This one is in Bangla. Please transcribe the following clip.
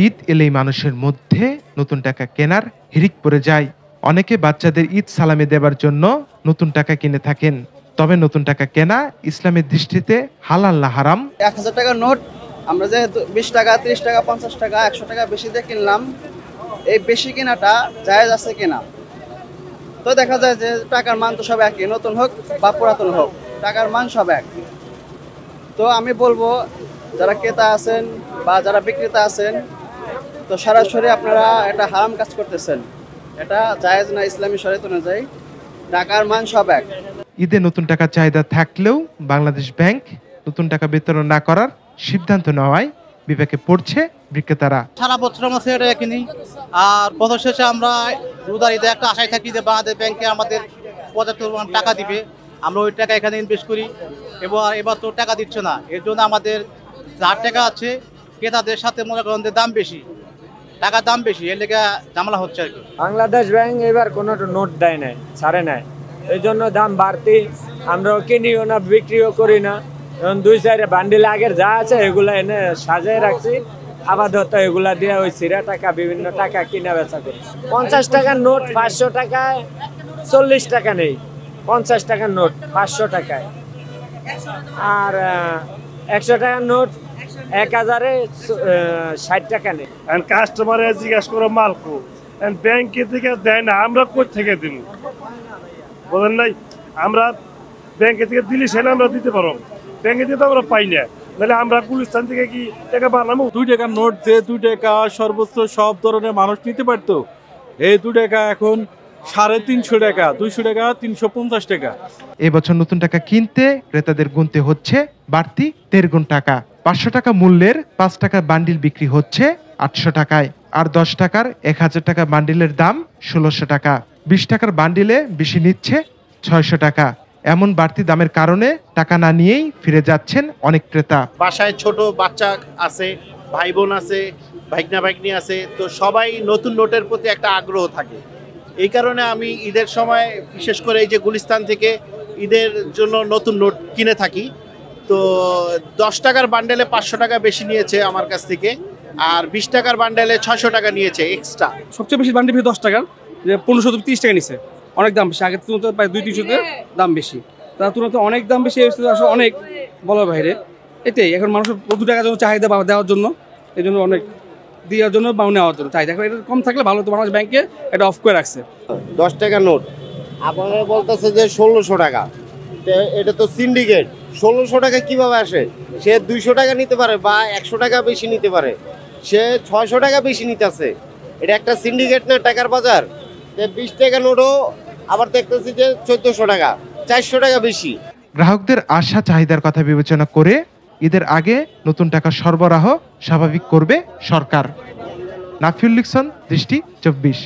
ঈদ এলেই মানুষের মধ্যে নতুন টাকা কেনার হিড়িক পড়ে যায়। অনেকে বাচ্চাদের ঈদ সালামি দেবার জন্য নতুন টাকা কিনে থাকেন। তবে নতুন টাকা কেনা ইসলামের দৃষ্টিতে হালাল না হারাম? ১,০০০ টাকার নোট আমরা যে ২০ টাকা, ৩০ টাকা, ৫০ টাকা, ১০০ টাকা বেশি দিয়ে কিনলাম, এই বেশি কেনাটা জায়েজ আছে কিনা? তো দেখা যায় যে টাকার মান তো সব একই, নতুন হোক বা পুরাতন হোক, টাকার মান সব এক। তো আমি বলবো যারা ক্রেতা আছেন বা যারা বিক্রেতা আছেন, তো সরাসরি আপনারা এটা হারাম কাজ করতেছেন। এটা জায়েজ না ইসলামী শরীয়ত অনুযায়ী, টাকার মান সব এক। ঈদে নতুন টাকার চাহিদা থাকলেও বাংলাদেশ ব্যাংক নতুন টাকা বিতরণ না করার সিদ্ধান্ত নেওয়ায় বিবেকে পড়ছে বিক্রেতারা। সারা বছর আমরা এটা কিনি, আর বছর শেষে আমরা রোজার ঈদে একটা আশায় থাকি যে বাংলাদেশ ব্যাংকে আমাদের পর্যাপ্ত পরিমাণ টাকা দিবে, আমরা ওই টাকা এখানে ইনভেস্ট করি। এবার তো টাকা দিচ্ছে না, এর জন্য আমাদের যার টাকা আছে ক্রেতাদের সাথে মনে করেন দাম বেশি, টাকার দাম বেশি, এর লেগে ঝামেলা হচ্ছে আর কি। বাংলাদেশ ব্যাংক এবার কোনো নোট দেয় নাই, ছাড়ে নাই, এই জন্য দাম বাড়তি। আমরাও কিনিও না, বিক্রিও করি না। এখন ২-৪ বান্ডিল আগের যা আছে এগুলা এনে সাজিয়ে রাখছি, আপাতত এগুলা দিয়ে ওই সিরা টাকা বিভিন্ন টাকা কিনা বেচা করি। ৫০ টাকার নোট ৫০০ টাকায় ৪০ টাকা নেই, ৫০ টাকার নোট ৫০০ টাকায়, আর ১০০ টাকার নোট ১,০০০-এ ৬০ টাকা নেই। কাস্টমারে জিজ্ঞাসা করো মালকো, ব্যাংকে থেকে দেয় না, আমরা কোথা থেকে দিব বলেন নাই? আমরা ব্যাংকে থেকে দিলে সেটা আমরা দিতে পারো, ব্যাংকে দিয়ে তো আমরা পাই না, নাহলে আমরা গুলিস্তান থেকে কি টাকা বানাবো? ২ টাকার নোট যে ২ টাকা সর্বোচ্চ সব ধরনের মানুষ নিতে পারতো, এই ২ টাকা এখন ৩৫০ টাকা, ২০০ টাকা, ৩৫০ টাকা। এবছর নতুন টাকা কিনতে ক্রেতাদের গুনতে হচ্ছে বাড়তি ১.৫ গুণ টাকা। ৫০০ টাকা মূল্যের ৫ টাকার বান্ডিল বিক্রি হচ্ছে ৮০০ টাকায়, আর ১০ টাকার ১,০০০ টাকা বান্ডিলের দাম ১৬০০ টাকা। ২০ টাকার বান্ডিলে বেশি নিচ্ছে ৬০০ টাকা। এমন বাড়তি দামের কারণে টাকা না নিয়েই ফিরে যাচ্ছেন অনেক ক্রেতা। বাসায় ছোট বাচ্চা আছে, ভাই বোন আছে, ভাইগনা ভাইগনি আছে, তো সবাই নতুন নোটের প্রতি একটা আগ্রহ থাকে। এই কারণে আমি ঈদের সময় বিশেষ করে এই যে গুলিস্তান থেকে ঈদের জন্য নতুন নোট কিনে থাকি। তো ১০ টাকার বান্ডেলে ৫০০ টাকা বেশি নিয়েছে আমার কাছ থেকে, আর ২০ টাকার বান্ডেলে ৬০০ টাকা নিয়েছে এক্সট্রা। সবচেয়ে বেশি বান্ডেল ১০ টাকার, যে ১৫30 টাকা নিচ্ছে, অনেক দাম বেশি। আগের তুলনায় প্রায় ২-৩০০ দাম বেশি, তার তুলনায় অনেক দাম বেশি, আসলে অনেক বলার বাইরে। এটাই এখন মানুষের প্রচুর টাকার জন্য চাহিদা দেওয়ার জন্য, এই জন্য অনেক দেওয়ার জন্য বা নেওয়ার জন্য চাহিদা। এখন এটা কম থাকলে ভালো হতো, বাংলাদেশ ব্যাংকে এটা অফ করে রাখছে। ১০ টাকা নোট আপনারা বলতেছে যে ১৬০০ টাকা, এটা তো সিন্ডিকেট। ১৬০০ টাকা কিভাবে আসে? সে ২০০ টাকা নিতে পারে বা ১০০ টাকা বেশি নিতে পারে, সে ৬০০ টাকা বেশি নিতেছে। এটা একটা সিন্ডিকেট না, টাকার বাজার। ২০ টাকা নোটও আবার দেখতেছি যে ১৪০০ টাকা, ৪০০ টাকা বেশি। গ্রাহকদের আশা চাহিদার কথা বিবেচনা করে ঈদের আগে নতুন টাকা সরবরাহ স্বাভাবিক করবে সরকার। নাফিউল লিকসন, দৃষ্টি ২৪।